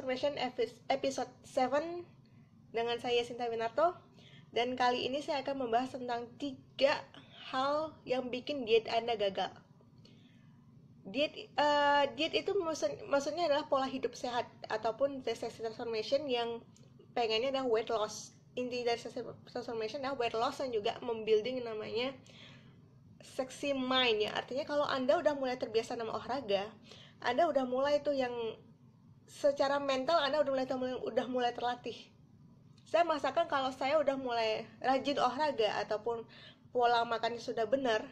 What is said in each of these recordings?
Transformation episode 7 dengan saya Sinta Winarto. Dan kali ini saya akan membahas tentang 3 hal yang bikin diet Anda gagal. Diet itu maksudnya adalah pola hidup sehat ataupun sexy transformation yang pengennya adalah weight loss. Inti dari sexy transformation adalah weight loss dan juga membuilding namanya sexy mind ya. Artinya kalau Anda udah mulai terbiasa sama olahraga, Anda udah mulai tuh yang secara mental Anda udah mulai terlatih. Saya merasakan kalau saya udah mulai rajin olahraga ataupun pola makannya sudah benar,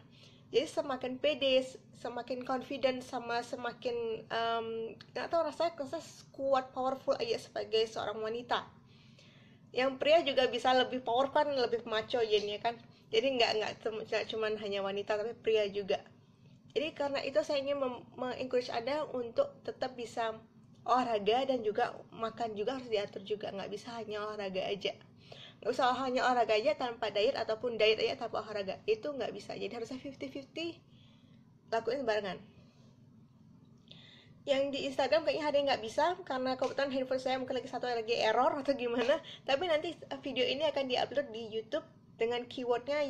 jadi semakin pede, semakin confident, sama semakin nggak tahu rasanya kuat, powerful aja sebagai seorang wanita. Yang pria juga bisa lebih power kan, lebih macho jadinya kan. Jadi nggak cuma hanya wanita tapi pria juga. Jadi karena itu saya ingin mengencourage Anda untuk tetap bisa olahraga dan juga makan juga harus diatur juga. Nggak bisa hanya olahraga aja, nggak bisa hanya olahraga aja tanpa diet ataupun diet aja tanpa olahraga, itu nggak bisa. Jadi harusnya 50-50, lakuin barengan. Yang di Instagram kayaknya ada yang nggak bisa karena kebetulan handphone saya mungkin lagi error atau gimana, tapi nanti video ini akan diupload di YouTube dengan keywordnya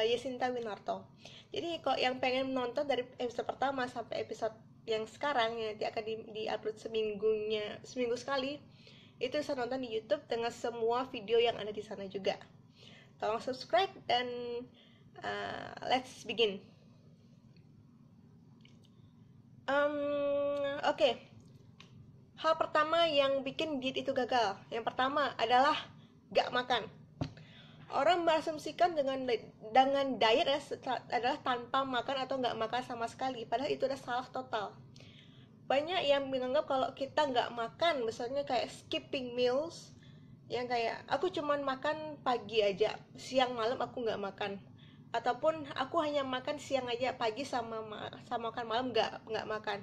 Yesinta Winarto. Jadi kalau yang pengen nonton dari episode pertama sampai episode yang sekarang yang nanti akan di-upload seminggu sekali, itu bisa nonton di YouTube dengan semua video yang ada di sana juga. Tolong subscribe dan let's begin. Oke. Hal pertama yang bikin diet itu gagal, yang pertama adalah gak makan. Orang berasumsikan dengan diet adalah tanpa makan atau nggak makan sama sekali, padahal itu udah salah total. Banyak yang menganggap kalau kita nggak makan, misalnya kayak skipping meals, yang kayak aku cuman makan pagi aja, siang malam aku nggak makan, ataupun aku hanya makan siang aja, pagi sama makan malam nggak makan.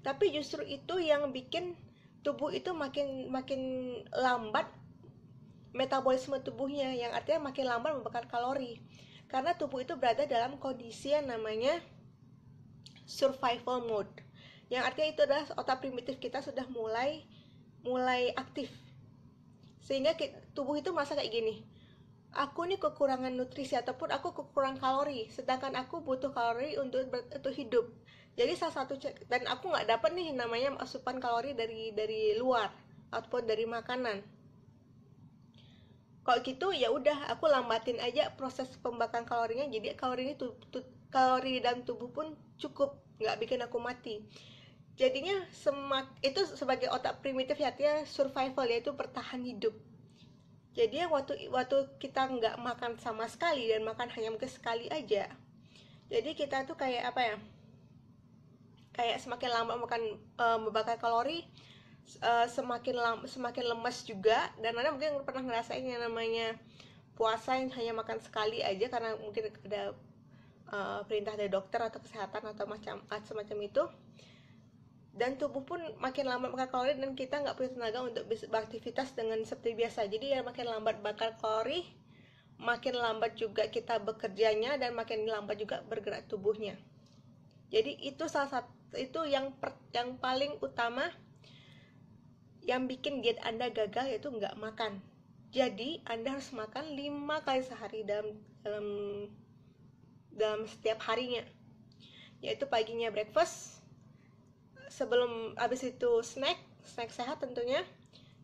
Tapi justru itu yang bikin tubuh itu makin lambat metabolisme tubuhnya, yang artinya makin lambat membakar kalori, karena tubuh itu berada dalam kondisi yang namanya survival mode, yang artinya itu adalah otak primitif kita sudah mulai aktif, sehingga tubuh itu merasa kayak gini, aku nih kekurangan nutrisi ataupun aku kekurangan kalori, sedangkan aku butuh kalori untuk hidup. Jadi salah satu dan aku nggak dapat nih namanya asupan kalori dari luar ataupun dari makanan. Kalau gitu ya udah aku lambatin aja proses pembakaran kalorinya, jadi kalori di dalam tubuh pun cukup, nggak bikin aku mati. Jadinya itu sebagai otak primitif, artinya survival, yaitu bertahan hidup. Jadi waktu kita nggak makan sama sekali dan makan hanya mungkin sekali aja, jadi kita tuh kayak apa ya, kayak semakin lambat makan membakar kalori, semakin lemas juga. Dan Anda mungkin pernah ngerasain yang namanya puasa yang hanya makan sekali aja karena mungkin ada perintah dari dokter atau kesehatan atau semacam itu, dan tubuh pun makin lambat makan kalori dan kita nggak punya tenaga untuk beraktivitas dengan seperti biasa. Jadi ya makin lambat bakar kalori, makin lambat juga kita bekerjanya, dan makin lambat juga bergerak tubuhnya. Jadi itu salah satu, itu yang paling utama yang bikin diet Anda gagal, yaitu nggak makan. Jadi Anda harus makan 5 kali sehari dalam setiap harinya, yaitu paginya breakfast, sebelum habis itu snack sehat tentunya,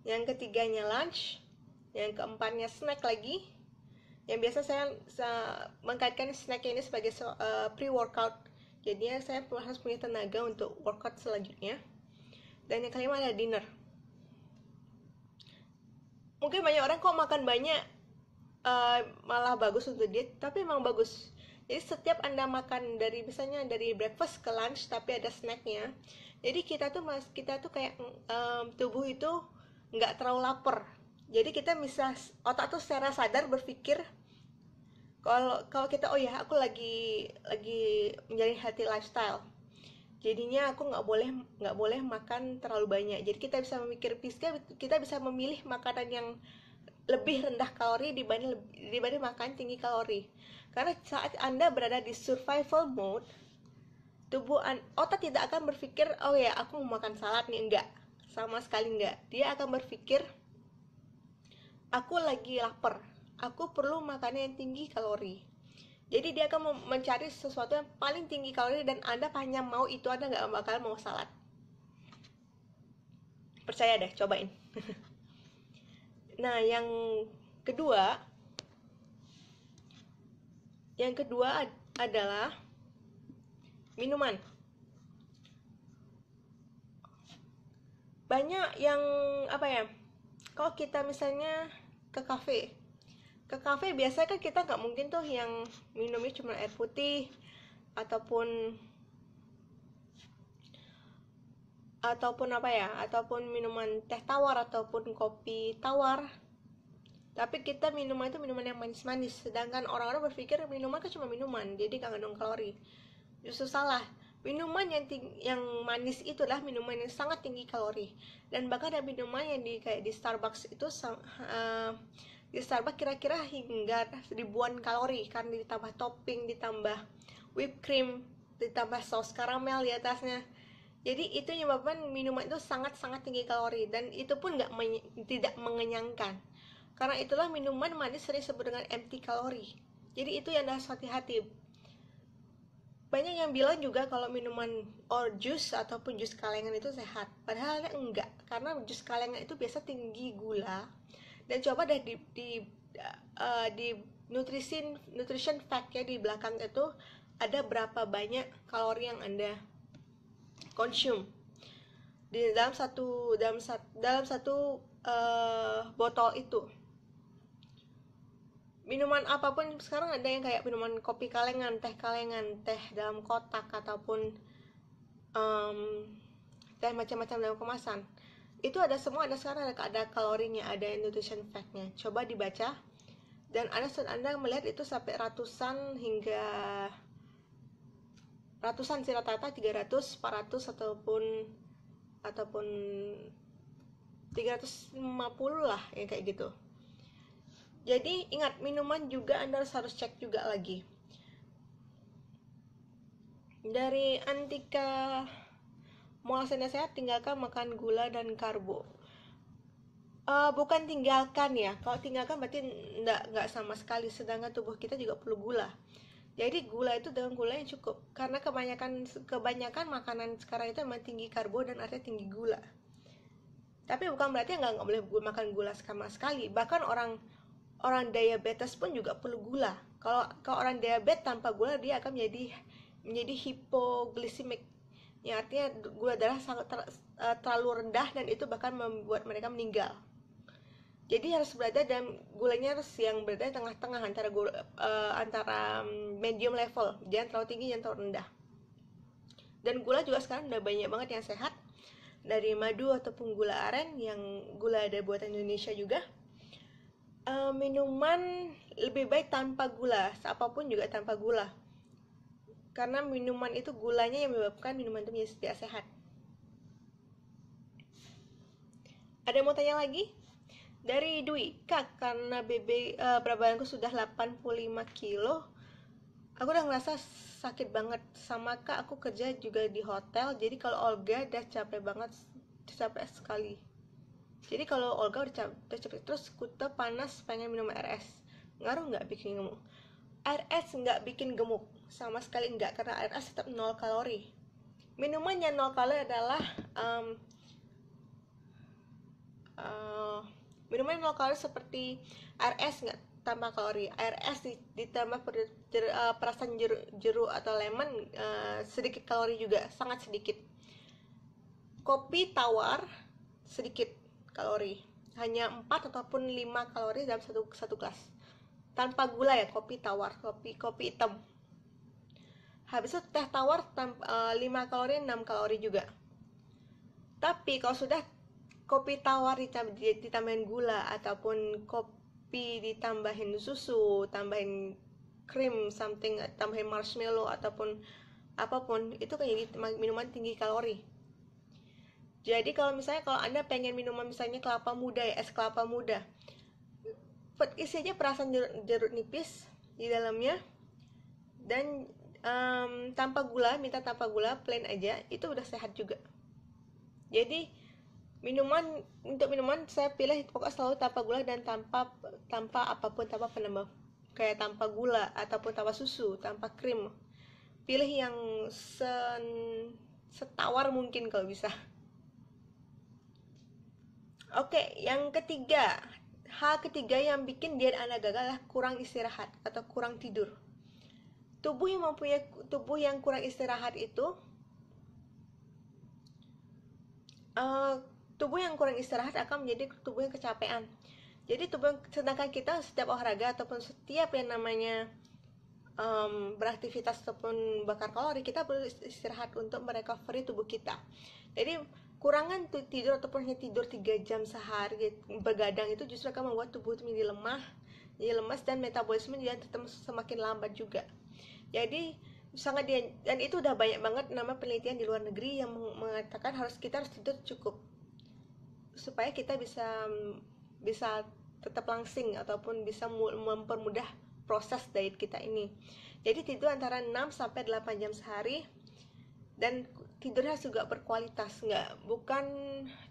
yang ketiganya lunch, yang keempatnya snack lagi, yang biasa saya mengkaitkan snack ini sebagai pre-workout, jadinya saya harus punya tenaga untuk workout selanjutnya. Dan yang kelima adalah dinner. Mungkin banyak orang kok makan banyak malah bagus untuk diet, tapi emang bagus. Jadi setiap Anda makan misalnya dari breakfast ke lunch tapi ada snacknya, jadi kita tuh kayak tubuh itu nggak terlalu lapar. Jadi kita bisa, otak tuh secara sadar berpikir kalau kita, oh ya aku lagi menjalani healthy lifestyle, jadinya aku nggak boleh makan terlalu banyak. Jadi kita bisa memilih makanan yang lebih rendah kalori dibanding makan tinggi kalori. Karena saat Anda berada di survival mode, otak tidak akan berpikir, oh ya aku mau makan salad nih, enggak. sama sekali enggak. Dia akan berpikir, aku lagi lapar, aku perlu makanan yang tinggi kalori. Jadi dia akan mencari sesuatu yang paling tinggi kalori, dan Anda hanya mau itu, Anda nggak bakal mau salad. Percaya deh, cobain. Nah, kedua yang kedua adalah minuman. Banyak yang apa ya, kalau kita misalnya ke kafe biasanya kan kita nggak mungkin tuh yang minumnya cuma air putih ataupun ataupun minuman teh tawar ataupun kopi tawar. Tapi kita minuman itu minuman yang manis-manis, sedangkan orang-orang berpikir minuman kan cuma minuman, jadi nggak mengandung kalori. Justru salah. Minuman yang manis itu adalah minuman yang sangat tinggi kalori. Dan bahkan ada minuman yang kayak di Starbucks itu di Starbucks kira-kira hingga ribuan kalori, karena ditambah topping, ditambah whipped cream, ditambah saus karamel di atasnya. Jadi itu menyebabkan minuman itu sangat-sangat tinggi kalori, dan itu pun tidak mengenyangkan. Karena itulah minuman manis sering disebut dengan empty kalori. Jadi itu yang harus hati-hati. Banyak yang bilang juga kalau minuman jus ataupun jus kalengan itu sehat. Padahal enggak, karena jus kalengan itu biasa tinggi gula. Dan coba deh di nutrition fact ya, di belakang itu ada berapa banyak kalori yang Anda konsum dalam satu botol itu. Minuman apapun sekarang ada yang kayak minuman kopi kalengan, teh dalam kotak, ataupun teh macam-macam dalam kemasan. Itu ada semua, ada sekarang ada kalorinya, ada nutrition fact-nya. Coba dibaca, dan Anda melihat itu sampai ratusan sih rata-rata, 300, 400 ataupun 350 lah yang kayak gitu. Jadi ingat, minuman juga Anda harus cek juga lagi. Dari Antika Muasana Sehat, tinggalkan makan gula dan karbo. Bukan tinggalkan ya. Kalau tinggalkan berarti nggak sama sekali. Sedangkan tubuh kita juga perlu gula. Jadi gula itu dengan gula yang cukup. Karena kebanyakan makanan sekarang itu memang tinggi karbo dan artinya tinggi gula. Tapi bukan berarti nggak boleh makan gula sama sekali. Bahkan orang diabetes pun juga perlu gula. Kalau orang diabetes tanpa gula, dia akan menjadi hipoglikemik, yang artinya gula darah sangat terlalu rendah, dan itu bahkan membuat mereka meninggal. Jadi harus berada dalam gulanya, harus yang berada tengah-tengah antara medium level, jangan terlalu tinggi, jangan terlalu rendah. Dan gula juga sekarang udah banyak banget yang sehat, dari madu ataupun gula aren, yang gula ada buatan Indonesia juga. Minuman lebih baik tanpa gula, apapun juga tanpa gula, karena minuman itu gulanya yang menyebabkan minuman itu menjadi tidak sehat. Ada yang mau tanya lagi? Dari Dwi, Kak, karena berat badanku sudah 85 kilo, aku udah ngerasa sakit banget. Sama Kak, aku kerja juga di hotel, jadi kalau Olga udah capek sekali. Jadi kalau Olga udah capek terus, kuta panas, pengen minum RS, ngaruh nggak bikin gemuk? RS nggak bikin gemuk, sama sekali nggak, karena RS tetap 0 kalori. Minuman yang 0 kalori adalah minuman 0 kalori seperti RS, nggak tambah kalori. RS ditambah perasan jeruk atau lemon, sedikit kalori juga, sangat sedikit. Kopi tawar sedikit kalori, hanya 4 ataupun 5 kalori dalam satu gelas, tanpa gula ya. Kopi tawar, kopi hitam. Habis itu teh tawar 5 kalori, 6 kalori juga. Tapi kalau sudah kopi tawar ditambahin gula, ataupun kopi ditambahin susu, tambahin krim something, tambahin marshmallow ataupun apapun, itu kan jadi minuman tinggi kalori. Jadi kalau Anda pengen minuman misalnya kelapa muda ya, es kelapa muda, isi aja perasan jeruk nipis di dalamnya, dan tanpa gula, minta tanpa gula, plain aja, itu udah sehat juga. Jadi Untuk minuman saya pilih pokoknya selalu tanpa gula dan tanpa apapun, tanpa penambah, kayak tanpa gula ataupun tanpa susu, tanpa krim. Pilih yang setawar mungkin kalau bisa. Oke, yang ketiga, hal ketiga yang bikin diet Anda gagal adalah kurang istirahat atau kurang tidur. Tubuh yang kurang istirahat itu tubuh yang kurang istirahat akan menjadi tubuh yang kecapean. Jadi sedangkan kita setiap olahraga ataupun setiap yang namanya beraktivitas ataupun bakar kalori, kita perlu istirahat untuk merecovery tubuh kita. Jadi kurangan tidur ataupun hanya tidur 3 jam sehari begadang itu justru akan membuat tubuh itu menjadi lemas dan metabolisme jadi tetap semakin lambat juga. Jadi dan itu udah banyak banget nama penelitian di luar negeri yang mengatakan kita harus tidur cukup supaya kita bisa tetap langsing ataupun bisa mempermudah proses diet kita ini. Jadi tidur antara 6 sampai 8 jam sehari dan tidurnya juga berkualitas, bukan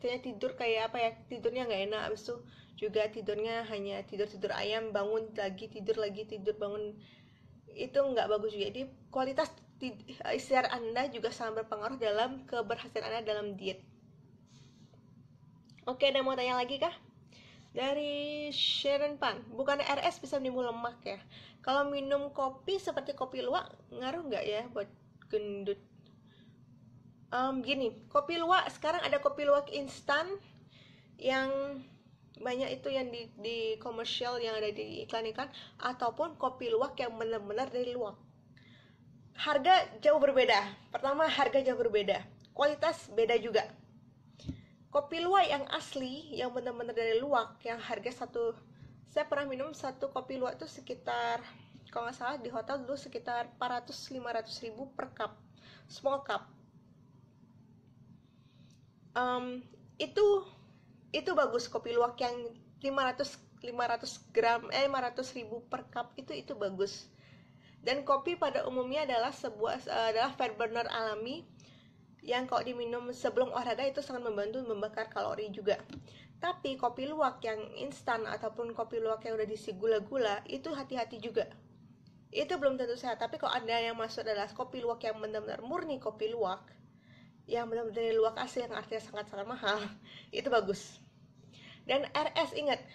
hanya tidur kayak apa ya, tidurnya nggak enak, habis itu juga tidurnya hanya tidur ayam, bangun lagi tidur bangun, itu nggak bagus juga. Jadi kualitas istirahat Anda juga sangat berpengaruh dalam keberhasilan Anda dalam diet. Oke, ada mau tanya lagi kah? Dari Sharon Pan, bukan RS bisa menimbul lemak ya? Kalau minum kopi seperti kopi luwak ngaruh nggak ya buat gendut? Gini, kopi luwak sekarang ada kopi luwak instan yang banyak itu yang di komersial yang ada di iklan ataupun kopi luwak yang benar-benar dari luwak. Harga jauh berbeda. Pertama, harga jauh berbeda. Kualitas beda juga. Kopi luwak yang asli, yang benar-benar dari luwak, yang harga saya pernah minum satu kopi luwak itu sekitar, kalau nggak salah di hotel dulu sekitar 400-500 ribu per cup, small cup. Itu bagus. Kopi luwak yang 500 ribu per cup itu bagus. Dan kopi pada umumnya adalah fat burner alami yang kalau diminum sebelum olahraga itu sangat membantu membakar kalori juga. Tapi kopi luwak yang instan ataupun kopi luwak yang udah diisi gula-gula itu hati-hati juga. Itu belum tentu sehat. Tapi kalau ada yang masuk adalah kopi luwak yang benar-benar murni kopi luwak, yang benar-benar dari luwak asli yang artinya sangat-sangat mahal, itu bagus. Dan ingat,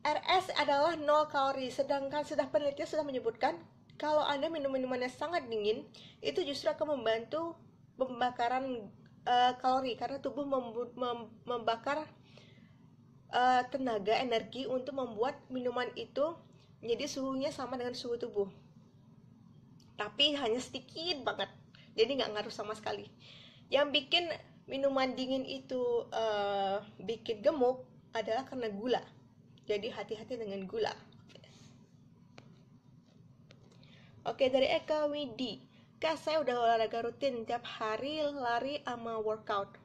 RS adalah 0 kalori, sedangkan penelitian sudah menyebutkan kalau Anda minum minuman yang sangat dingin, itu justru akan membantu pembakaran kalori karena tubuh membakar tenaga energi untuk membuat minuman itu menjadi suhunya sama dengan suhu tubuh, tapi hanya sedikit banget, jadi nggak ngaruh sama sekali. Yang bikin minuman dingin itu bikin gemuk adalah karena gula. Jadi hati-hati dengan gula. Oke, dari Eka Widi, Kak, saya udah olahraga rutin tiap hari, lari sama workout.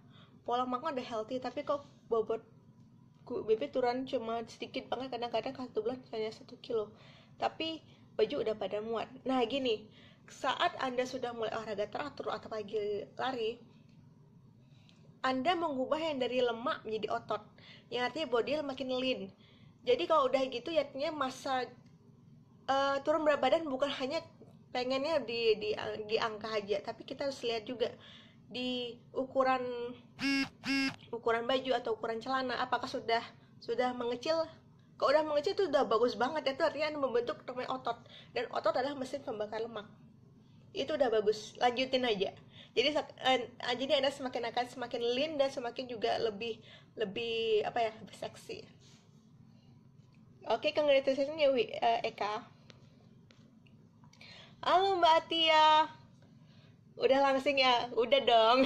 Pola makan udah healthy, tapi kok bobot BB turun cuma sedikit banget, kadang-kadang satu bulan hanya 1 kilo. Tapi baju udah pada muat. Nah gini, saat Anda sudah mulai olahraga teratur atau pagi lari, Anda mengubah yang dari lemak menjadi otot, yang artinya body makin lean. Jadi kalau udah gitu ya artinya masa turun berat badan bukan hanya pengennya di angka aja, tapi kita harus lihat juga di ukuran baju atau ukuran celana, apakah sudah mengecil. Kalau udah mengecil itu udah bagus banget, itu artinya membentuk namanya otot, dan otot adalah mesin pembakar lemak. Itu udah bagus, lanjutin aja. Jadi Anda akan semakin lean dan semakin juga lebih seksi. Oke, congratulations ya Eka. Halo Mbak Atia, udah langsing ya? Udah dong.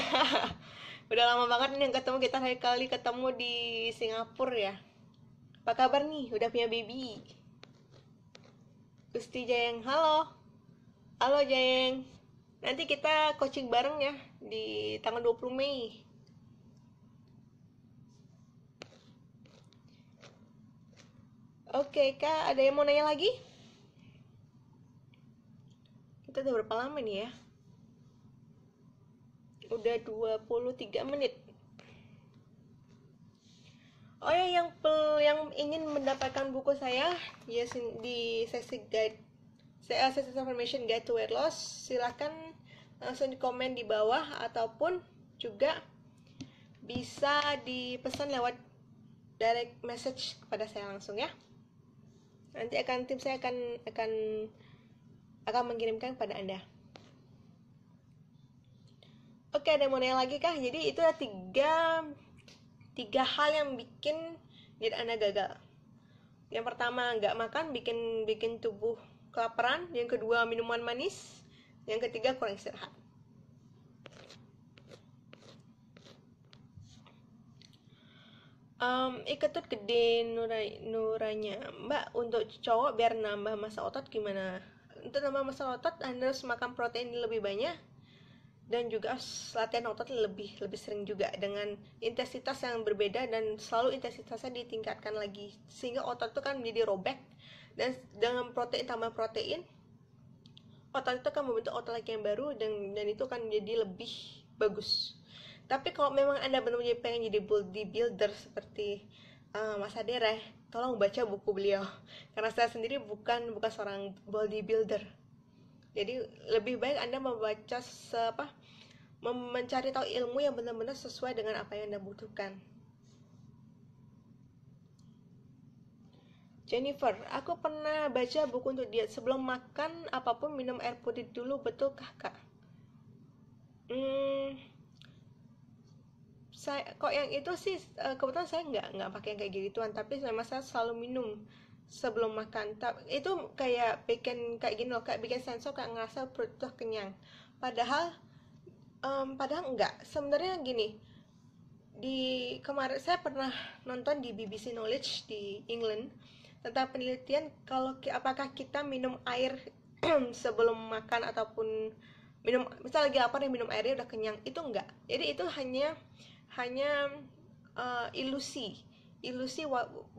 Udah lama banget nih ketemu, kita kali ketemu di Singapura ya. Apa kabar nih? Udah punya baby? Gusti Jayeng, halo. Halo Jayeng. Nanti kita coaching bareng ya di tanggal 20 Mei. Oke, Kak, ada yang mau nanya lagi? Kita udah berapa lama nih ya? Udah 23 menit. Oh ya, yang ingin mendapatkan buku saya ya di sesi guide, sesi information guide to weight loss, silakan langsung di komen di bawah ataupun juga bisa dipesan lewat direct message kepada saya langsung ya. Nanti tim saya akan mengirimkan kepada Anda. Oke, ada yang mau nanya lagi kah? Jadi itu ada tiga hal yang bikin diet Anda gagal. Yang pertama, nggak makan bikin tubuh kelaparan. Yang kedua, minuman manis. Yang ketiga, kurang istirahat. Iketut gede nuranya Mbak. Untuk cowok biar nambah massa otot gimana? Untuk nambah massa otot Anda harus makan protein lebih banyak dan juga latihan otot lebih sering juga dengan intensitas yang berbeda dan selalu intensitasnya ditingkatkan lagi sehingga otot itu kan menjadi robek, dan dengan protein tambah protein otot itu kan membentuk otot lagi yang baru dan itu kan menjadi lebih bagus. Tapi kalau memang Anda benar-benar pengen jadi bodybuilder seperti Mas Adere, tolong baca buku beliau karena saya sendiri bukan seorang bodybuilder. Jadi lebih baik Anda membaca mencari tahu ilmu yang benar-benar sesuai dengan apa yang Anda butuhkan. Jennifer, aku pernah baca buku untuk diet. Sebelum makan apapun minum air putih dulu, betulkah kak? Kok yang itu sih kebetulan saya nggak pakai yang kayak gituan, tapi memang saya selalu minum sebelum makan. Itu kayak bikin kayak gini loh, kayak bikin sensor kayak ngerasa perut tuh kenyang. Padahal enggak. Sebenarnya gini, kemarin saya pernah nonton di BBC Knowledge di England tentang penelitian kalau apakah kita minum air sebelum makan ataupun misal lagi lapar nih minum airnya udah kenyang, itu enggak. Jadi itu hanya ilusi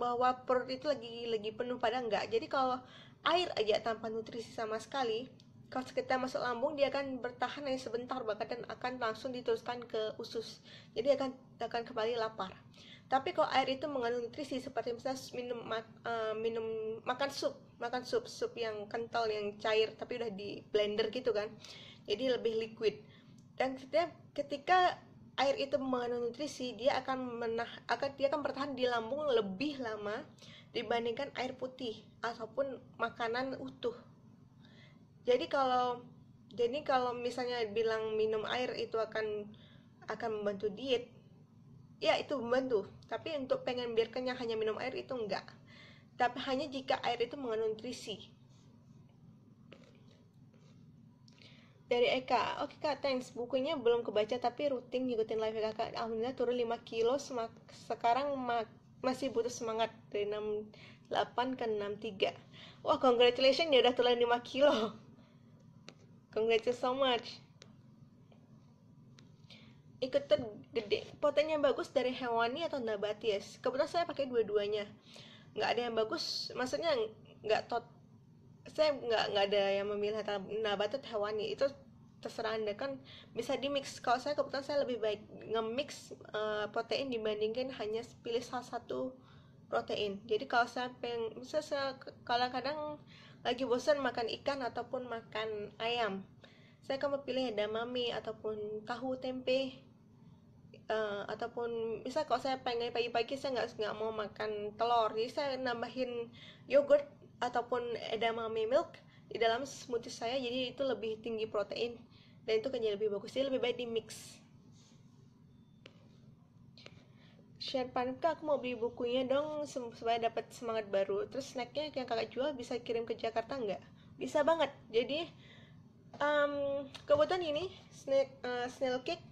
bahwa perut itu lagi penuh, pada enggak. Jadi kalau air aja tanpa nutrisi sama sekali, kalau kita masuk lambung dia akan bertahan hanya sebentar bahkan dan akan langsung diteruskan ke usus, jadi akan kembali lapar. Tapi kalau air itu mengandung nutrisi seperti misalnya makan sup yang kental yang cair tapi udah di blender gitu kan, jadi lebih liquid. Dan ketika air itu mengandung nutrisi, dia akan bertahan di lambung lebih lama dibandingkan air putih ataupun makanan utuh. Jadi kalau misalnya bilang minum air itu akan membantu diet, ya itu membantu. Tapi untuk pengen biar kenyang hanya minum air itu enggak. Tapi hanya jika air itu mengandung nutrisi. Dari Eka, oke kak, thanks. Bukunya belum kebaca tapi rutin ngikutin live kakak. Alhamdulillah turun 5 kilo. Sekarang masih butuh semangat dari 68 ke 63. Wah, congratulations ya udah turun 5 kilo. Congratulations so much. Ikutan gede, proteinnya bagus dari hewani atau nabati ya? Kebetulan saya pakai dua-duanya. Nggak ada yang bagus, maksudnya saya nggak ada yang memilih antara nabati atau hewani. Itu terserah Anda, kan bisa di mix. Kalau saya kebetulan saya lebih baik nge-mix protein dibandingkan hanya pilih salah satu protein. Jadi kalau saya kadang-kadang lagi bosan makan ikan ataupun makan ayam, saya akan memilih edamame ataupun tahu tempe, ataupun misal kalau saya pengen pagi-pagi saya nggak mau makan telur, jadi saya nambahin yogurt ataupun edamame milk di dalam smoothie saya, jadi itu lebih tinggi protein dan itu kan jadi lebih bagus. Jadi lebih baik di mix. Share Panika, aku mau beli bukunya dong supaya dapat semangat baru. Terus snacknya yang kakak jual bisa kirim ke Jakarta nggak? Bisa banget. Jadi kebetulan ini snail cake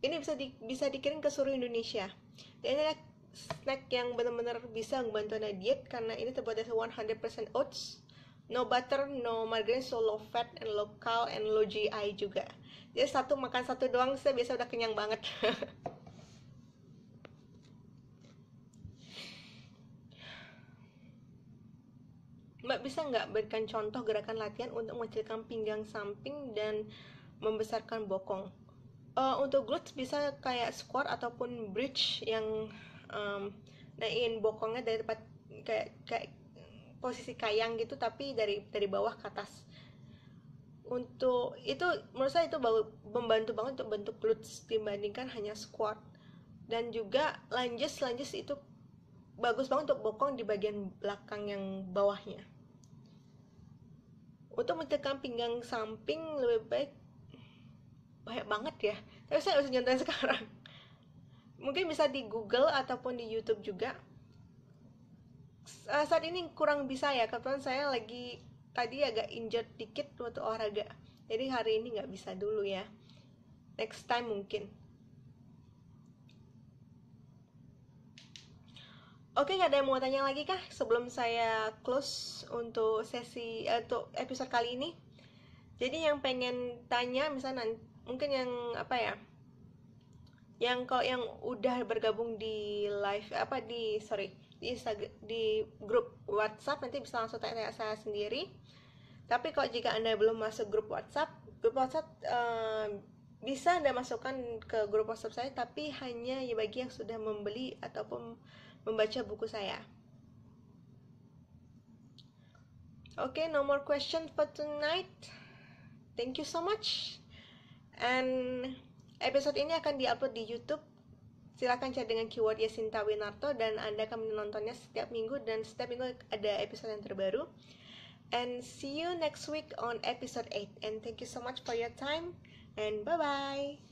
ini bisa dikirim ke seluruh Indonesia. Dan ini adalah snack yang benar-benar bisa membantu Anda diet karena ini terbuat dari 100% oats, no butter, no margarine, so low fat and low cal and low GI juga. Jadi makan satu doang saya biasa udah kenyang banget. Mbak bisa nggak berikan contoh gerakan latihan untuk mengecilkan pinggang samping dan membesarkan bokong? Untuk glutes bisa kayak squat ataupun bridge yang naikin bokongnya dari tempat kayak posisi kayang gitu, tapi dari bawah ke atas. Untuk itu menurut saya itu membantu banget untuk bentuk glutes dibandingkan hanya squat. Dan juga lunges itu bagus banget untuk bokong di bagian belakang yang bawahnya. Untuk menekan pinggang samping lebih baik, banyak banget ya, tapi saya nggak bisa nyontohin sekarang. Mungkin bisa di Google ataupun di YouTube juga. Saat ini kurang bisa ya, kebetulan saya lagi tadi agak injured dikit waktu olahraga, jadi hari ini nggak bisa dulu ya, next time mungkin. Oke, nggak ada yang mau tanya lagi kah sebelum saya close untuk sesi untuk episode kali ini? Jadi yang pengen tanya misalnya mungkin yang apa ya, yang kalau yang udah bergabung di live di Instagram, di grup WhatsApp, nanti bisa langsung tanya saya sendiri. Tapi kalau jika Anda belum masuk grup WhatsApp bisa Anda masukkan ke grup WhatsApp saya, tapi hanya ya bagi yang sudah membeli ataupun membaca buku saya. Okay, no more question for tonight. Thank you so much. And episode ini akan diupload di YouTube. Silakan cari dengan keyword Yasinta Winarto dan Anda akan menontonnya setiap minggu, dan setiap minggu ada episode yang terbaru. And see you next week on episode 8. And thank you so much for your time. And bye-bye.